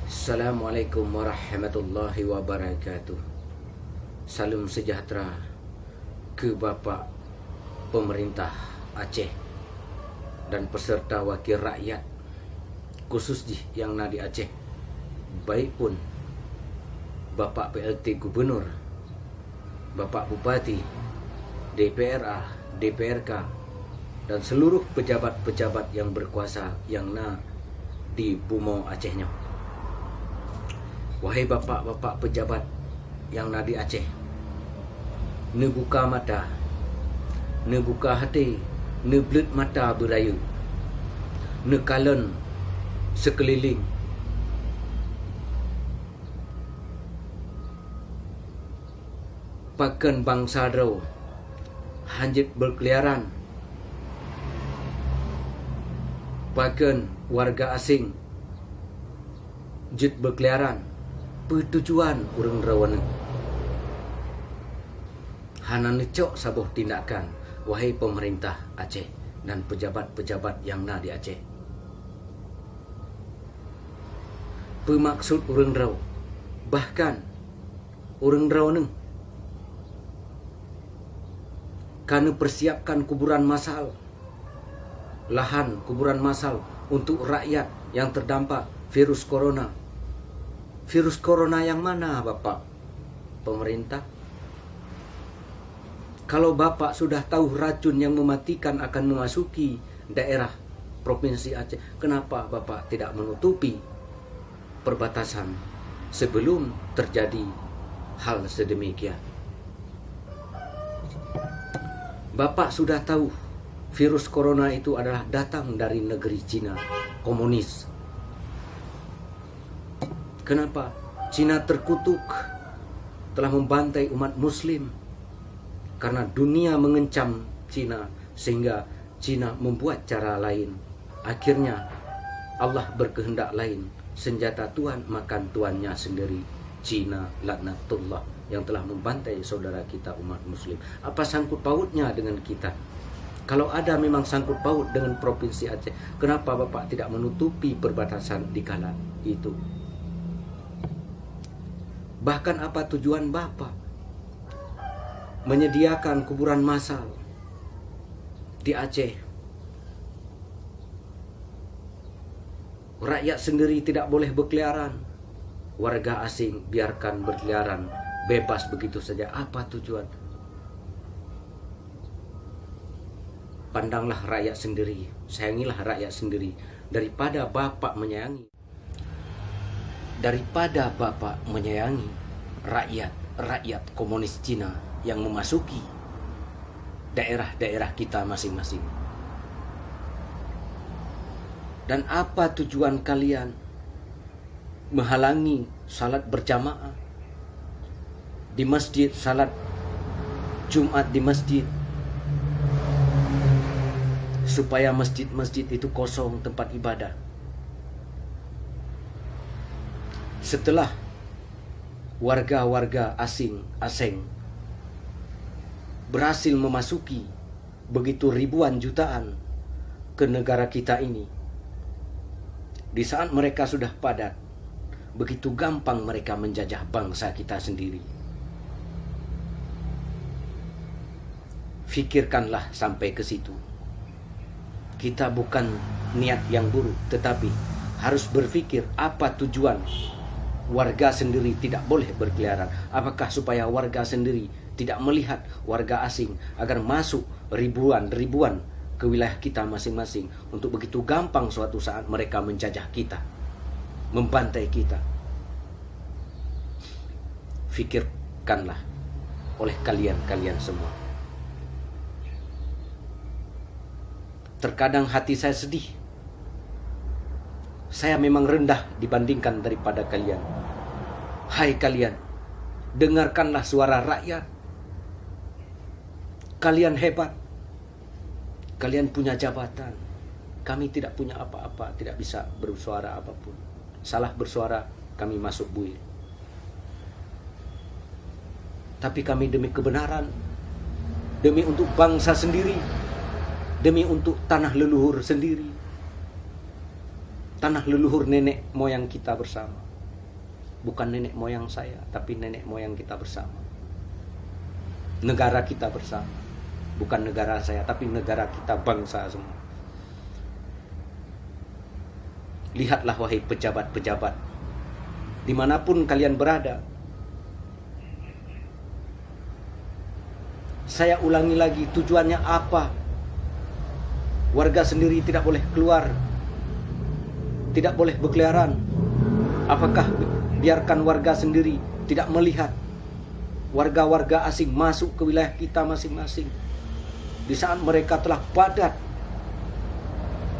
Assalamualaikum warahmatullahi wabarakatuh. Salam sejahtera ke Bapak Pemerintah Aceh dan peserta wakil rakyat khusus yang di Aceh, baik pun Bapak PLT Gubernur, Bapak Bupati, DPRA, DPRK, dan seluruh pejabat-pejabat yang berkuasa yang di Pulau Acehnya. Wahai bapak-bapak pejabat yang di Aceh, ne buka mata, ne buka hati, ne belut mata beraya, ne kalen sekeliling, pakan bangsa rau hanjit berkeliaran, pakan warga asing jit berkeliaran. Pertujuan urang rawan hana necok sabuh tindakan wahai pemerintah Aceh dan pejabat-pejabat yang di Aceh. Pemaksud urang rau, bahkan urang rau neng karena persiapkan kuburan massal, lahan kuburan massal untuk rakyat yang terdampak virus corona. Virus corona yang mana, Bapak Pemerintah? Kalau Bapak sudah tahu racun yang mematikan akan memasuki daerah Provinsi Aceh, kenapa Bapak tidak menutupi perbatasan sebelum terjadi hal sedemikian? Bapak sudah tahu virus corona itu adalah datang dari negeri Cina komunis. Kenapa Cina terkutuk telah membantai umat Muslim? Karena dunia mengencam Cina sehingga Cina membuat cara lain. Akhirnya Allah berkehendak lain. Senjata Tuhan makan tuannya sendiri. Cina laknatullah yang telah membantai saudara kita umat Muslim. Apa sangkut pautnya dengan kita? Kalau ada memang sangkut paut dengan Provinsi Aceh, kenapa Bapak tidak menutupi perbatasan di kala itu? Bahkan apa tujuan Bapak menyediakan kuburan massal di Aceh? Rakyat sendiri tidak boleh berkeliaran, warga asing biarkan berkeliaran bebas begitu saja. Apa tujuan? Pandanglah rakyat sendiri, sayangilah rakyat sendiri daripada Bapak menyayangi. Daripada Bapak menyayangi rakyat komunis Cina yang memasuki daerah-daerah kita masing-masing. Dan apa tujuan kalian menghalangi salat berjamaah di masjid, salat Jumat di masjid, supaya masjid-masjid itu kosong tempat ibadah? Setelah warga-warga asing berhasil memasuki begitu ribuan jutaan ke negara kita ini, di saat mereka sudah padat, begitu gampang mereka menjajah bangsa kita sendiri. Fikirkanlah sampai ke situ. Kita bukan niat yang buruk, tetapi harus berpikir apa tujuan warga sendiri tidak boleh berkeliaran. Apakah supaya warga sendiri tidak melihat warga asing agar masuk ribuan ke wilayah kita masing-masing untuk begitu gampang suatu saat mereka menjajah kita, membantai kita? Fikirkanlah oleh kalian semua. Terkadang hati saya sedih. Saya memang rendah dibandingkan daripada kalian. Hai kalian, dengarkanlah suara rakyat. Kalian hebat. Kalian punya jabatan. Kami tidak punya apa-apa, tidak bisa bersuara apapun. Salah bersuara, kami masuk buih. Tapi kami demi kebenaran, demi untuk bangsa sendiri, demi untuk tanah leluhur sendiri, tanah leluhur nenek moyang kita bersama, bukan nenek moyang saya, tapi nenek moyang kita bersama. Negara kita bersama, bukan negara saya, tapi negara kita, bangsa semua. Lihatlah wahai pejabat-pejabat, dimanapun kalian berada. Saya ulangi lagi, tujuannya apa? Warga sendiri tidak boleh keluar, tidak boleh berkeliaran. Apakah biarkan warga sendiri tidak melihat warga-warga asing masuk ke wilayah kita masing-masing? Di saat mereka telah padat,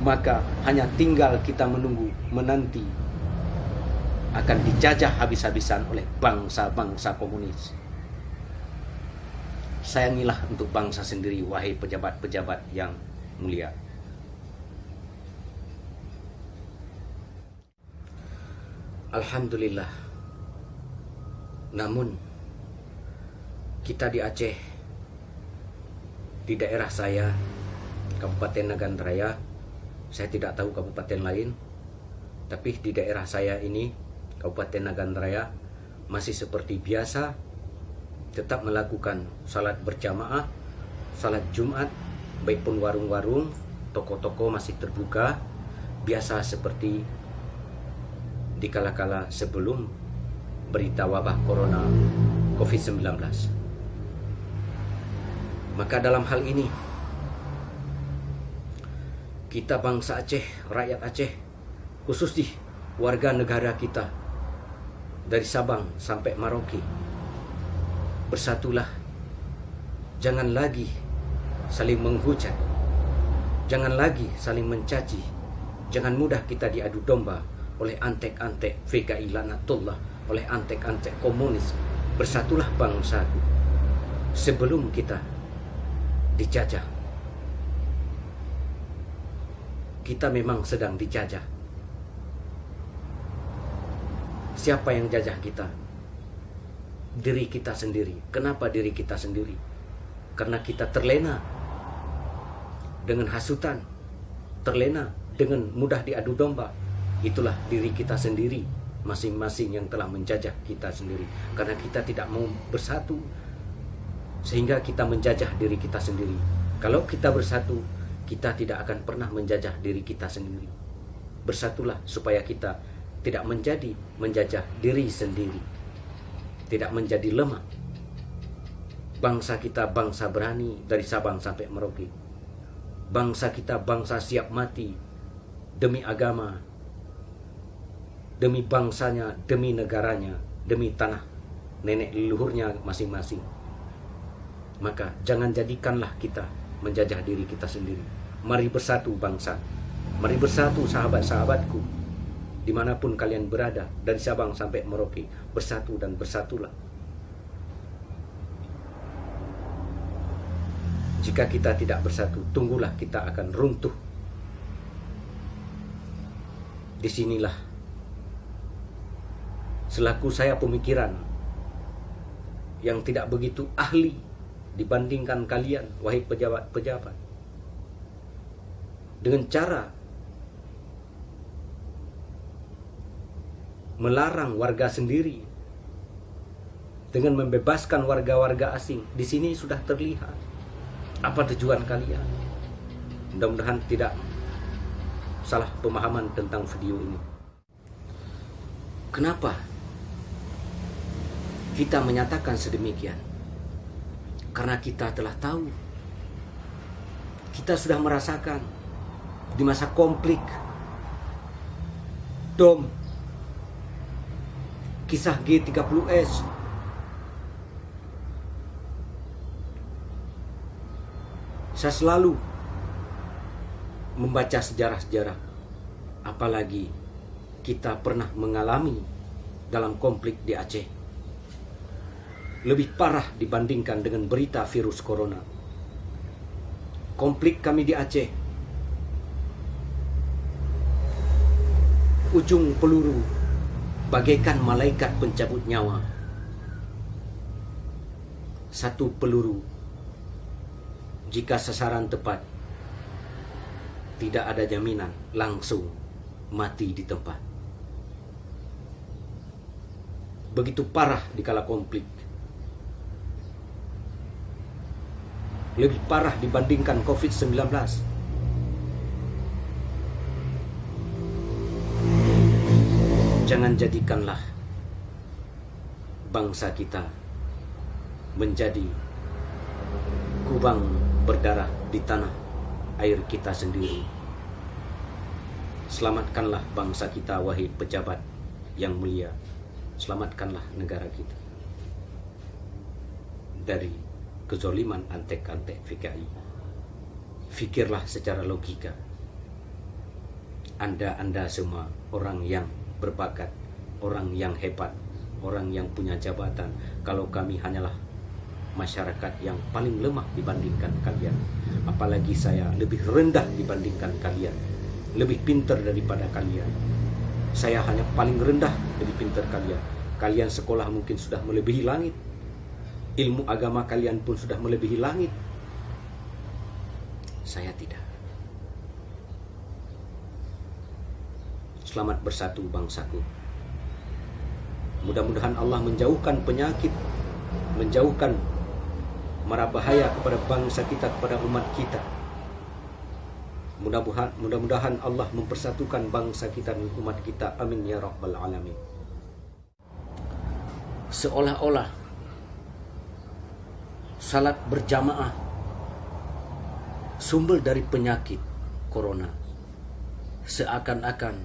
maka hanya tinggal kita menunggu, menanti akan dijajah habis-habisan oleh bangsa-bangsa komunis. Sayangilah untuk bangsa sendiri, wahai pejabat-pejabat yang mulia. Alhamdulillah. Namun kita di Aceh, di daerah saya, Kabupaten Nagan Raya, saya tidak tahu kabupaten lain, tapi di daerah saya ini, Kabupaten Nagan Raya, masih seperti biasa, tetap melakukan salat berjamaah, salat Jumat, baik pun warung-warung, toko-toko masih terbuka, biasa seperti di kala-kala sebelum berita wabah corona COVID-19. Maka dalam hal ini, kita bangsa Aceh, rakyat Aceh, khusus di warga negara kita, dari Sabang sampai Merauke, bersatulah. Jangan lagi saling menghujat, jangan lagi saling mencaci, jangan mudah kita diadu domba oleh antek-antek VKI laknatullah, oleh antek-antek komunis. Bersatulah bangsaku sebelum kita dijajah. Kita memang sedang dijajah. Siapa yang jajah kita? Diri kita sendiri. Kenapa diri kita sendiri? Karena kita terlena dengan hasutan, terlena dengan mudah diadu domba. Itulah diri kita sendiri, masing-masing yang telah menjajah kita sendiri. Karena kita tidak mau bersatu, sehingga kita menjajah diri kita sendiri. Kalau kita bersatu, kita tidak akan pernah menjajah diri kita sendiri. Bersatulah supaya kita tidak menjajah diri sendiri, tidak menjadi lemah. Bangsa kita bangsa berani dari Sabang sampai Merauke. Bangsa kita bangsa siap mati demi agama, demi bangsanya, demi negaranya, demi tanah nenek leluhurnya masing-masing. Maka jangan jadikanlah kita menjajah diri kita sendiri. Mari bersatu bangsa, mari bersatu sahabat-sahabatku, dimanapun kalian berada, dari Sabang sampai Merauke, bersatu dan bersatulah. Jika kita tidak bersatu, tunggulah kita akan runtuh. Disinilah selaku saya pemikiran yang tidak begitu ahli dibandingkan kalian, wahai pejabat-pejabat, dengan cara melarang warga sendiri dengan membebaskan warga-warga asing. Di sini sudah terlihat apa tujuan kalian. Mudah-mudahan tidak salah pemahaman tentang video ini. Kenapa kita menyatakan sedemikian? Karena kita telah tahu, kita sudah merasakan di masa konflik DOM, kisah G30S, saya selalu membaca sejarah-sejarah, apalagi kita pernah mengalami dalam konflik di Aceh. Lebih parah dibandingkan dengan berita virus corona. Konflik kami di Aceh, ujung peluru bagaikan malaikat pencabut nyawa. Satu peluru, jika sasaran tepat, tidak ada jaminan langsung mati di tempat. begitu parah di kala konflik. Lebih parah dibandingkan COVID-19. Jangan jadikanlah bangsa kita menjadi kubang berdarah di tanah air kita sendiri. Selamatkanlah bangsa kita, wahai pejabat yang mulia. Selamatkanlah negara kita dari kezoliman antek-antek PKI. Fikirlah secara logika. Anda semua orang yang berbakat, orang yang hebat, orang yang punya jabatan. Kalau kami hanyalah masyarakat yang paling lemah dibandingkan kalian, apalagi saya lebih rendah dibandingkan kalian, lebih pintar daripada kalian. Saya hanya paling rendah, lebih pintar kalian. Kalian sekolah mungkin sudah melebihi langit, ilmu agama kalian pun sudah melebihi langit. Saya tidak. Selamat bersatu bangsaku. Mudah-mudahan Allah menjauhkan penyakit, menjauhkan mara bahaya kepada bangsa kita, kepada umat kita. Mudah-mudahan Allah mempersatukan bangsa kita dan umat kita. Amin ya rabbal alamin. Seolah-olah salat berjamaah sumber dari penyakit corona. Seakan-akan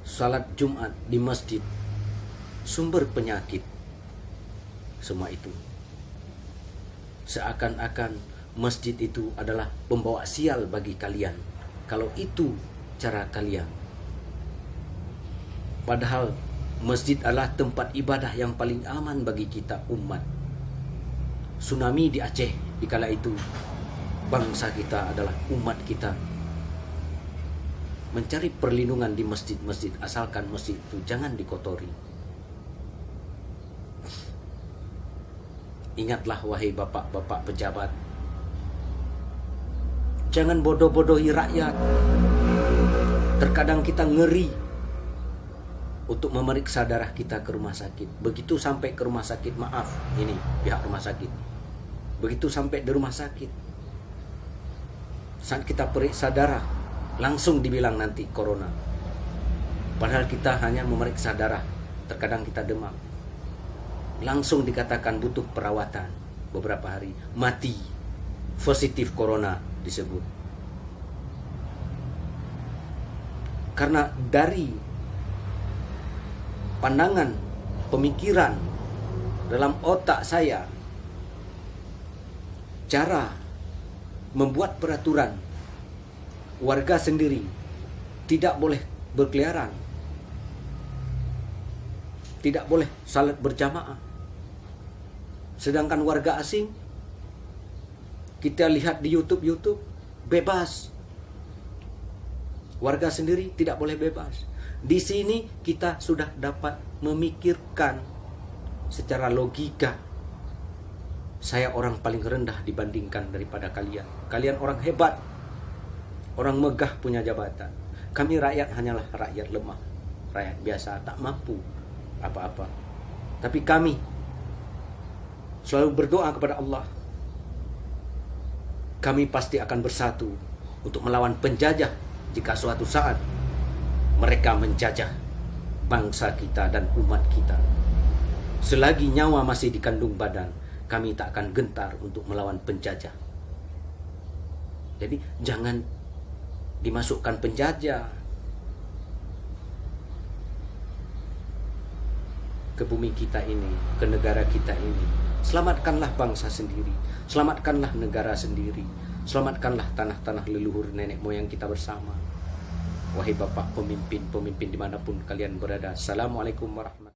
salat Jumat di masjid sumber penyakit. Semua itu seakan-akan masjid itu adalah pembawa sial bagi kalian. Kalau itu cara kalian. Padahal masjid adalah tempat ibadah yang paling aman bagi kita umat. Tsunami di Aceh di kala itu, bangsa kita adalah umat kita mencari perlindungan di masjid-masjid, asalkan masjid itu jangan dikotori. Ingatlah wahai bapak-bapak pejabat, jangan bodoh-bodohi rakyat. Terkadang kita ngeri untuk memeriksa darah kita ke rumah sakit. Begitu sampai ke rumah sakit, maaf, ini pihak rumah sakit. Begitu sampai di rumah sakit, saat kita periksa darah, langsung dibilang nanti corona. Padahal kita hanya memeriksa darah. Terkadang kita demam, langsung dikatakan butuh perawatan beberapa hari, mati, positif corona disebut. Karena dari pandangan, pemikiran dalam otak saya, cara membuat peraturan warga sendiri tidak boleh berkeliaran, tidak boleh salat berjamaah. Sedangkan warga asing, kita lihat di YouTube bebas. Warga sendiri tidak boleh bebas. Di sini kita sudah dapat memikirkan secara logika. Saya orang paling rendah dibandingkan daripada kalian. Kalian orang hebat, orang megah punya jabatan. Kami rakyat hanyalah rakyat lemah, rakyat biasa, tak mampu apa-apa. Tapi kami selalu berdoa kepada Allah. Kami pasti akan bersatu untuk melawan penjajah jika suatu saat mereka menjajah bangsa kita dan umat kita. Selagi nyawa masih di kandung badan, kami tak akan gentar untuk melawan penjajah. Jadi jangan dimasukkan penjajah ke bumi kita ini, ke negara kita ini. Selamatkanlah bangsa sendiri, selamatkanlah negara sendiri, selamatkanlah tanah-tanah leluhur nenek moyang kita bersama. Wahai Bapak pemimpin-pemimpin dimanapun kalian berada, Assalamualaikum warahmatullahi wabarakatuh.